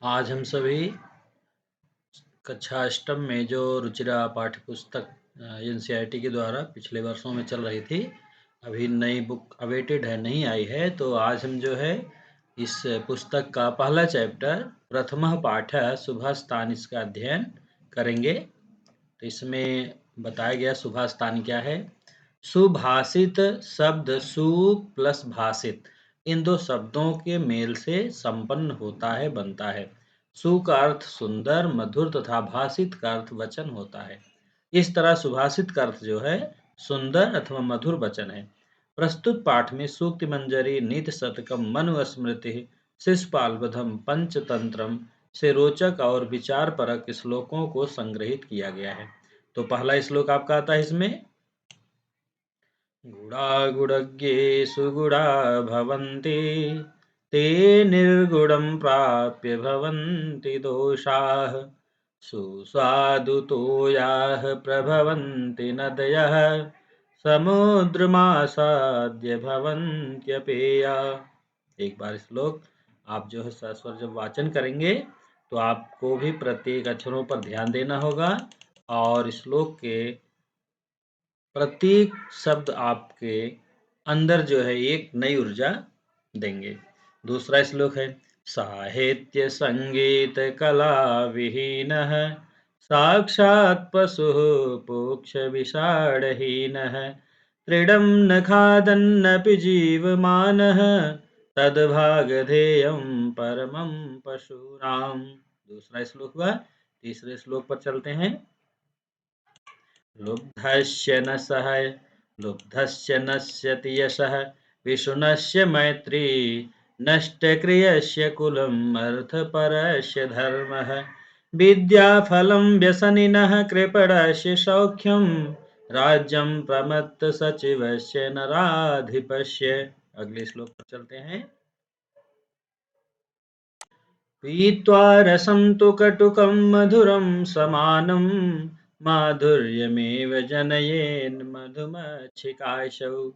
आज हम सभी कक्षा अष्टम में जो रुचिरा पाठ्य पुस्तक एनसीईआरटी के द्वारा पिछले वर्षों में चल रही थी, अभी नई बुक अवेटेड है, नहीं आई है। तो आज हम जो है इस पुस्तक का पहला चैप्टर प्रथमः पाठः सुभाषतान इसका अध्ययन करेंगे। तो इसमें बताया गया सुभाषतान क्या है। सुभाषित शब्द सु प्लस भाषित, इन दो शब्दों के मेल से संपन्न होता है, बनता है। सु का अर्थ सुंदर, मधुर तथा भाषित का अर्थ वचन होता है। इस तरह सुभाषित का अर्थ जो है सुंदर अथवा मधुर वचन है। प्रस्तुत पाठ में सूक्ति मंजरी, नीति शतकम, मनुस्मृति, शिशुपालवधम, पंचतंत्रम से रोचक और विचार परक श्लोकों को संग्रहित किया गया है। तो पहला श्लोक आपका आता है इसमें, गुणागुणज्ञेषु गुणा भवन्ति, ते निर्गुणं प्राप्य भवन्ति दोषाः, सुस्वादुतोयाः प्रभवन्ति नदयः, समुद्रमासाद्य भवन्त्यपेया। एक बार श्लोक आप जो है सस्वर जब वाचन करेंगे तो आपको भी प्रत्येक अक्षरों पर ध्यान देना होगा और श्लोक के प्रत्येक शब्द आपके अंदर जो है एक नई ऊर्जा देंगे। दूसरा श्लोक है, साहित्य संगीत कला विहीनः, साक्षात् पशुः पुक्ष विषाणहीनः, तृणं न खादन्नपि जीवमानः, तद्भागधेयं परमं पशूनां। दूसरा श्लोक हुआ। तीसरे श्लोक पर चलते हैं। लुब्धस्य नश्यति यशः, विशुनस्य मैत्री, नष्टक्रियस्य कुलम् अर्थपरस्य धर्मः, विद्याफलं व्यसनिनः कृपणस्य सौख्यं, राज्यं प्रमत्त सचिवस्य नराधिपस्य। अगले श्लोक पर चलते हैं। पीत्वा रसं तु कटुकं मधुरं समानं, माधुर्यमेव जनयेन् मधुमक्षिकाशौ,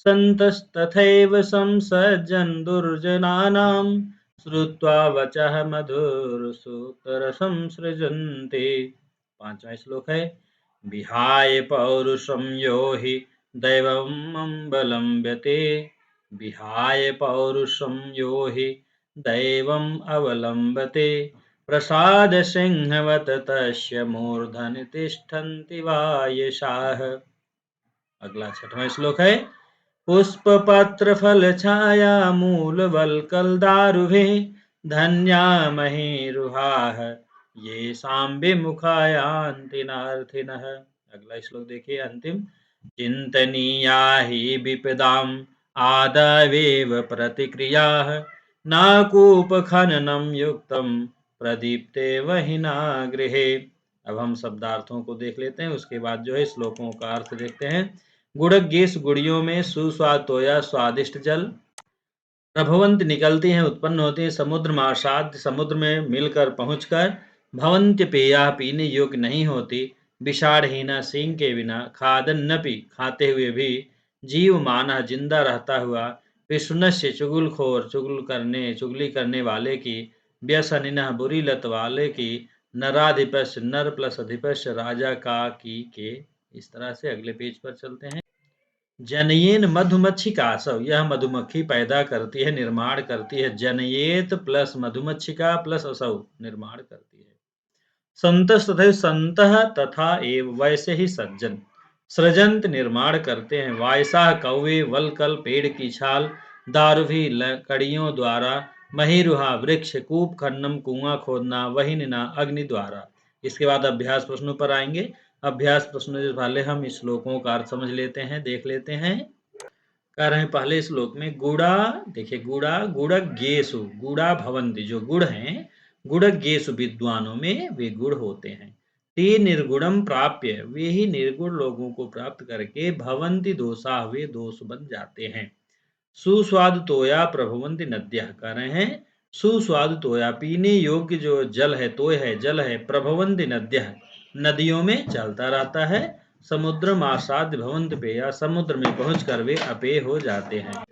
सन्तस्तथैव संसज्जन् दुर्जनानां, श्रुत्वा वचः मधुरसूक्तरसं सृजन्ति। पांचवा श्लोक है, विहाय पौरुषं यो हि दैवमवलम्ब्यते, विहाय पौरुषं यो हि दैवम् अवलम्बते, प्रसाद सिंहवत तस्य मूर्धनि तिष्ठन्ति वायसाः। अगला छठवां श्लोक है, पुष्पपत्र फल छाया मूल वल्कल दारुभिः, धन्या महीरुहाः येषां विमुखायान्ति नार्थिनः। अगला श्लोक देखिए अंतिम, चिन्तनीया हि विपदाम् आदावेव प्रतिक्रियाः, नाकूपखननं युक्तं प्रदीप्ते वहिना गृहे। अब हम शब्दार्थों को देख लेते हैं, उसके बाद जो है श्लोकों का अर्थ देखते हैं। गुड़गेश, गुड़ियों में, सुस्वाद तोया, स्वादिष्ट जल, प्रभवंत निकलती हैं, उत्पन्न होती हैं, समुद्र मासाद, समुद्र में मिलकर पहुंचकर, भवंत्य पेया, पीने योग्य नहीं होती, विषाणहीना, सींग के बिना, खादन नपी, खाते हुए भी, जीव माना, जिंदा रहता हुआ, विष्णुस्य, चुगलखोर, चुगली करने वाले की, व्यसनिना, बुरी लत वाले की, नराधिपस्य, नर प्लस अधिपस्य, राजा का की के। इस तरह से अगले पेज पर चलते हैं। जनयेन मधुमक्षिका आसव, यह मधुमक्खी पैदा करती है, निर्माण करती है। जनयेत प्लस मधुमक्षिका प्लस असौ, निर्माण करती है। संतस तथा संतः तथा एव, वैसे ही सज्जन, सृजंत, निर्माण करते हैं। वायसा, कौवे, वलकल, पेड़ की छाल, दारुभी, लकड़ियों द्वारा, महीरुहा, वृक्ष, कूप खन्नम, कुआं खोदना, वहिना, अग्नि द्वारा। इसके बाद अभ्यास प्रश्नों पर आएंगे। अभ्यास प्रश्नों से पहले हम श्लोकों का अर्थ समझ लेते हैं, देख लेते हैं। कह रहे हैं पहले श्लोक में, गुड़ा, देखिए गुड़ा, गुड़ज्ञेषु, गुड़ा भवन्ति, जो गुड़ हैं, गुड़ज्ञेषु, विद्वानों में वे गुड़ होते हैं। ते निर्गुणम प्राप्य, वे ही निर्गुण लोगों को प्राप्त करके, भवन्ति दोषा, वे दोष बन जाते हैं। सुस्वाद तोया प्रभवन्ति नद्यः, कह रहे हैं सुस्वाद तोया, पीने योग्य जो जल है, तोय है, जल है, प्रभवन्ति नद्यः, नदियों में चलता रहता है। समुद्र आसाद्य भवंत पेया, समुद्र में पहुंचकर वे अपेय हो जाते हैं।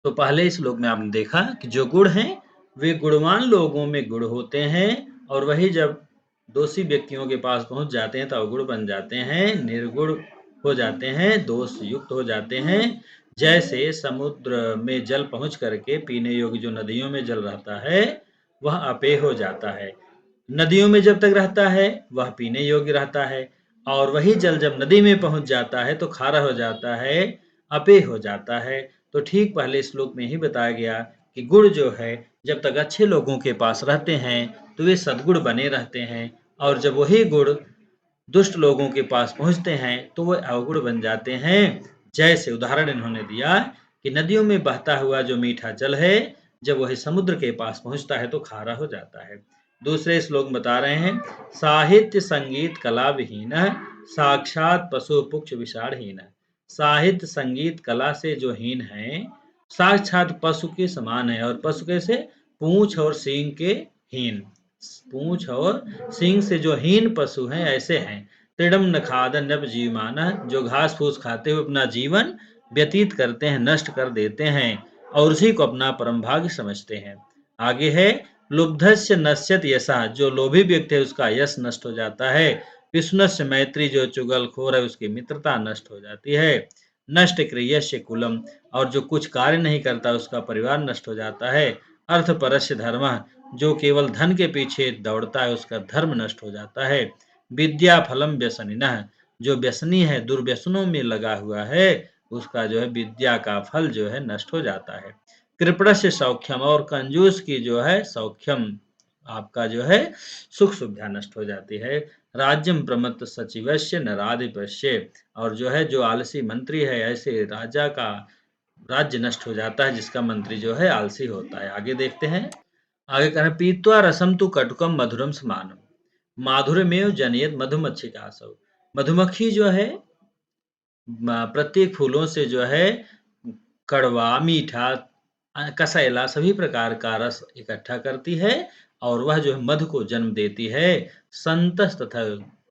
तो पहले श्लोक में आपने देखा कि जो गुड़ हैं वे गुणवान लोगों में गुण होते हैं और वही जब दोषी व्यक्तियों के पास पहुंच जाते हैं तो अवगुण बन जाते हैं, निर्गुण हो जाते हैं, दोष युक्त हो जाते हैं। जैसे समुद्र में जल पहुंच करके पीने योग्य जो नदियों में जल रहता है वह अपेय हो जाता है। नदियों में जब तक रहता है वह पीने योग्य रहता है और वही जल जब नदी में पहुंच जाता है तो खारा हो जाता है, अपेय हो जाता है। तो ठीक पहले श्लोक में ही बताया गया कि गुण जो है जब तक अच्छे लोगों के पास रहते हैं तो वे सद्गुण बने रहते हैं और जब वही गुण दुष्ट लोगों के पास पहुंचते हैं तो वह अवगुण बन जाते हैं। जैसे उदाहरण इन्होंने दिया कि नदियों में बहता हुआ जो मीठा जल है जब वह समुद्र के पास पहुंचता है तो खारा हो जाता है। दूसरे श्लोक बता रहे हैं, साहित्य संगीत कला विहीन साक्षात पशु पुक्ष विषाणहीन। साहित्य संगीत कला से जो हीन है साक्षात पशु के समान है। और पशु कैसे? पूंछ और सींग के हीन। पूंछ और सींग से जो हीन पशु हैं ऐसे हैं। त्रिडम नखादन नभ जीवमाना, जो घास फूस खाते हुए अपना जीवन व्यतीत करते हैं, नष्ट कर देते हैं और उसी को अपना परम भाग्य समझते हैं। आगे है, लुब्धस्य नश्यत यशः, जो लोभी व्यक्ति है उसका यश नष्ट हो जाता है। विष्णुस्य मैत्री, जो चुगलखोर है उसकी मित्रता नष्ट हो जाती है। नष्ट क्रियस्य कुलम, और जो कुछ कार्य नहीं करता उसका परिवार नष्ट हो जाता है। अर्थ परस्य धर्म, जो केवल धन के पीछे दौड़ता है उसका धर्म नष्ट हो जाता है। विद्या फलम व्यसनिनः, जो व्यसनी है, दुर्व्यसनों में लगा हुआ है, उसका जो है विद्या का फल जो है नष्ट हो जाता है। कृपणस्य सौख्यम, और कंजूस की जो है सौख्यम, आपका जो है सुख सुविधा नष्ट हो जाती है। राज्यम प्रमत्त सचिवस्य नराधिपस्य, और जो है जो आलसी मंत्री है ऐसे राजा का राज्य नष्ट हो जाता है जिसका मंत्री जो है आलसी होता है। आगे देखते हैं। आगे कह रहे हैं, पीत्वा रसम तु कटुकम मधुरम समानम माधुर्यमेव जनयत मधुमक्षिकासव। मधुमक्खी जो है प्रत्येक फूलों से जो है कड़वा, मीठा, कसैला सभी प्रकार का रस इकट्ठा करती है और वह जो है मधु को जन्म देती है। संतस तथा,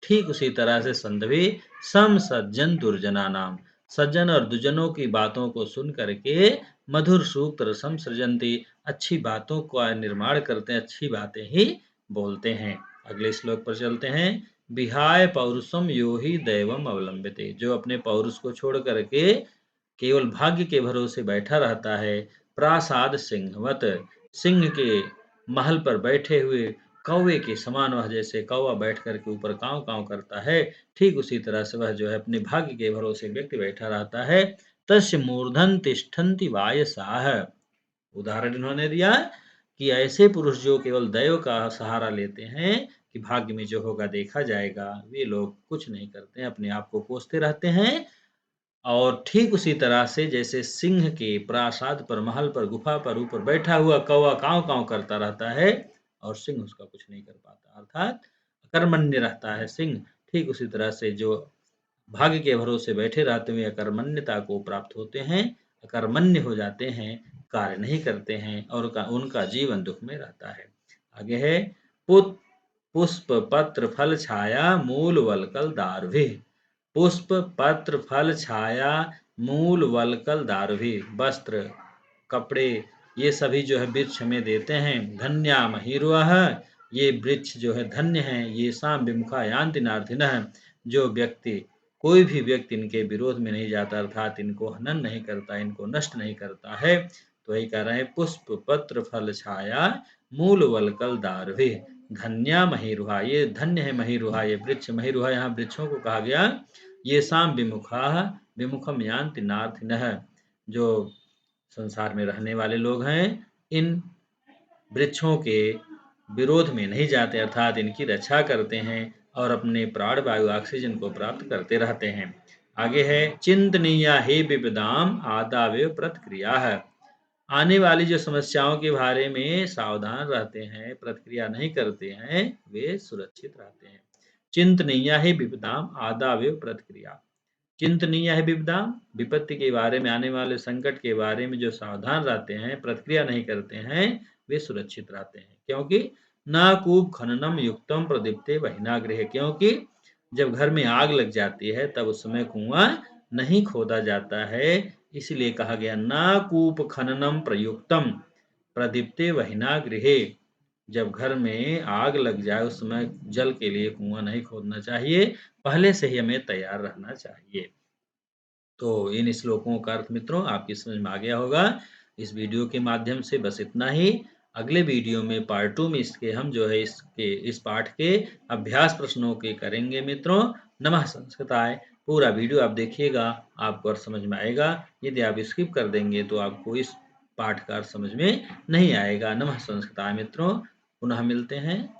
ठीक उसी तरह से संत भी सम सज्जन दुर्जना नाम, सज्जन और दुर्जनों की बातों को सुन करके मधुर सूक्त रसम सृजंती, अच्छी बातों का निर्माण करते हैं, अच्छी बातें ही बोलते हैं। अगले श्लोक पर चलते हैं। विहाय पौरुषम यो ही दैवम अवलंबिते, जो अपने पौरुष को छोड़ करके केवल भाग्य के भरोसे बैठा रहता है। प्रासाद सिंहवत, सिंह के महल पर बैठे हुए कौवे के समान, वह जैसे कौवा बैठ करके ऊपर कांव कांव करता है, ठीक उसी तरह से वह जो है अपने भाग्य के भरोसे व्यक्ति बैठा रहता है। तस्य मूर्धन तिष्ठन्ति वायसाह, उदाहरण इन्होंने दिया कि ऐसे पुरुष जो केवल दैव का सहारा लेते हैं कि भाग्य में जो होगा देखा जाएगा, वे लोग कुछ नहीं करते हैं, अपने आप को कोसते रहते हैं। और ठीक उसी तरह से जैसे सिंह के प्रासाद पर, महल पर, गुफा पर ऊपर बैठा हुआ कौवा कांव कांव करता रहता है और सिंह उसका कुछ नहीं कर पाता, अर्थात अकर्मण्य रहता है सिंह। ठीक उसी तरह से जो भाग्य के भरोसे बैठे रहते हुए अकर्मण्यता को प्राप्त होते हैं, अकर्मण्य हो जाते हैं, कार्य नहीं करते हैं और उनका जीवन दुख में रहता है। आगे है, पुत पुष्प पत्र फल छाया मूल वलकल दारुहि। पुष्प पत्र फल छाया मूल वलकल दारुहि, वस्त्र कपड़े ये सभी जो है वृक्ष में देते हैं। धन्या महीरुह, ये वृक्ष जो है धन्य हैं। ये शाम विमुखा यान्ति नार्थिनः, जो व्यक्ति, कोई भी व्यक्ति इनके विरोध में नहीं जाता, अर्थात इनको हनन नहीं करता, इनको नष्ट नहीं करता है। तो यही कह रहे हैं, पुष्प पत्र फल छाया मूल वलकल दारुहि धन्या महीरुहा, ये धन्य है महीरुहा, ये वृक्ष। महीरुहा यहाँ वृक्षों को कहा गया। ये शाम विमुखा विमुखम यान्ति नार्थिनः, जो संसार में रहने वाले लोग हैं इन वृक्षों के विरोध में नहीं जाते, अर्थात इनकी रक्षा करते हैं और अपने प्राण वायु ऑक्सीजन को प्राप्त करते रहते हैं। आगे है, चिंतनीया हे विपदाम आदावेव प्रतिक्रिया है, आने वाली जो समस्याओं के बारे में सावधान रहते हैं, प्रतिक्रिया नहीं करते हैं, वे सुरक्षित रहते हैं। चिंतनीया ही विपदाम आदावेव प्रतिक्रिया, चिंतनीय है विपदा, विपत्ति के बारे में, आने वाले संकट के बारे में जो सावधान रहते हैं, प्रतिक्रिया नहीं करते हैं, वे सुरक्षित रहते हैं। क्योंकि न कूप खननम युक्तम प्रदीप्ते वहिनागृह, क्योंकि जब घर में आग लग जाती है तब उस समय कुआं नहीं खोदा जाता है, इसलिए कहा गया न कूप खननम प्रयुक्तम, प्रदीप्ते वहिना गृहे। जब घर में आग लग जाए उस समय जल के लिए कुआं नहीं खोदना चाहिए, पहले से ही हमें तैयार रहना चाहिए। तो इन श्लोकों का अर्थ मित्रों आपकी समझ में आ गया होगा। इस वीडियो के माध्यम से बस इतना ही। अगले वीडियो में पार्ट 2 में इसके हम जो है इस पाठ के अभ्यास प्रश्नों के करेंगे मित्रों। नमः संस्कृताय। पूरा वीडियो आप देखिएगा, आपको अर्थ समझ में आएगा। यदि आप स्किप कर देंगे तो आपको इस पाठ का अर्थ समझ में नहीं आएगा। नमः संस्कृताय मित्रों, पुनः मिलते हैं।